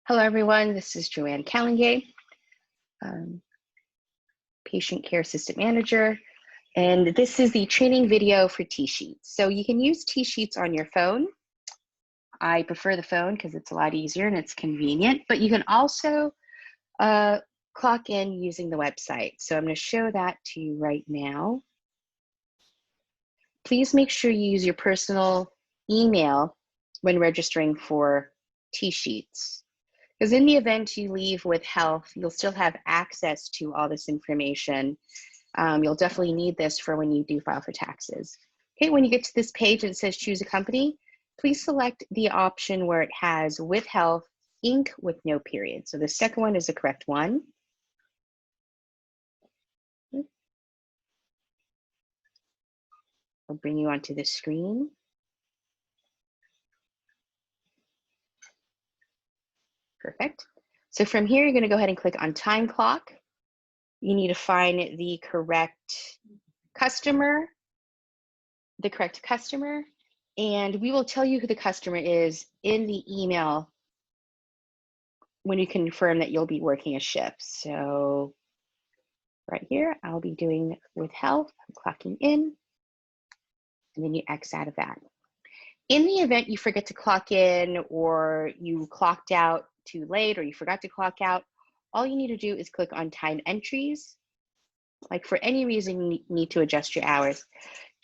Hello, everyone. This is Joanne Callingay, Patient Care Assistant Manager, and this is the training video for Tsheets. So you can use Tsheets on your phone. I prefer the phone because it's a lot easier and it's convenient, but you can also clock in using the website. So I'm going to show that to you right now. Please make sure you use your personal email when registering for Tsheets. Because in the event you leave with health, you'll still have access to all this information. You'll definitely need this for when you do file for taxes. Okay, when you get to this page and it says choose a company, please select the option where it has with health, Inc. with no period. So the second one is the correct one. I'll bring you onto the screen. Perfect. So from here, you're going to go ahead and click on time clock. You need to find the correct customer, and we will tell you who the customer is in the email when you confirm that you'll be working a shift. So right here, I'll be doing with health, I'm clocking in, and then you X out of that. In the event you forget to clock in or you clocked out too late or you forgot to clock out, all you need to do is click on time entries. Like for any reason you need to adjust your hours,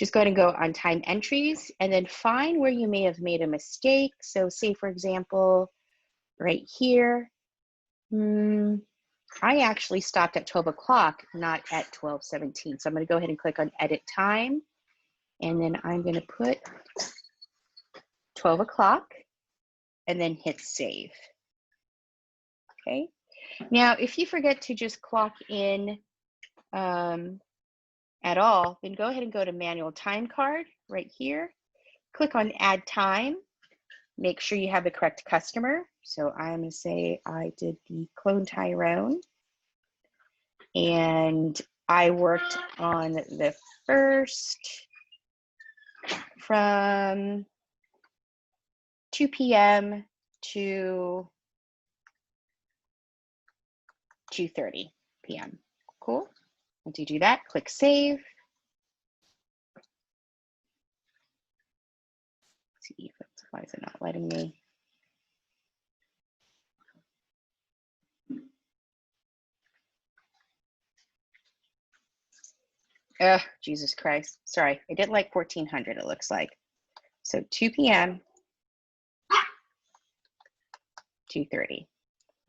just go ahead and go on time entries and then find where you may have made a mistake. So say for example, right here, I actually stopped at 12 o'clock, not at 12:17. So I'm going to go ahead and click on edit time. And then I'm going to put 12 o'clock and then hit save. Okay. Now, if you forget to just clock in at all, then go ahead and go to manual time card right here. Click on add time. Make sure you have the correct customer. So I'm going to say I did the clone Tyrone. And I worked on the first from 2 p.m. to 2:30 p.m. Cool. Once you do that, click save. Let's see, why is it not letting me? Oh, Jesus Christ. Sorry, I didn't like 1400, it looks like. So 2 p.m. 2:30.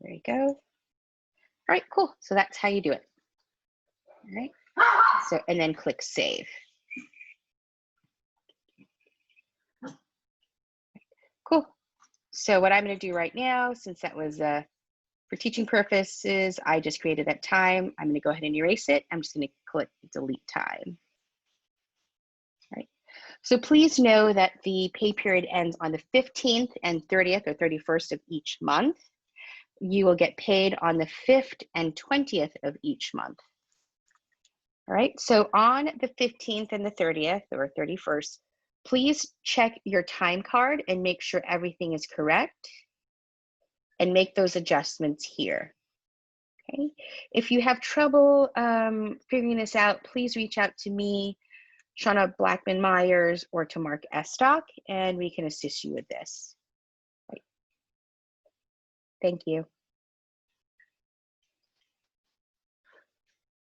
There you go. All right, cool. So that's how you do it. All right. So, and then click save. Cool. So what I'm going to do right now, since that was for teaching purposes, I just created that time. I'm going to go ahead and erase it. I'm just going to click delete time. All right. So please know that the pay period ends on the 15th and 30th or 31st of each month. You will get paid on the 5th and 20th of each month. All right, so on the 15th and the 30th or 31st, please check your time card and make sure everything is correct and make those adjustments here. Okay, if you have trouble figuring this out, please reach out to me, Shauna Blackman-Myers, or to Mark Estock, and we can assist you with this. Right. Thank you.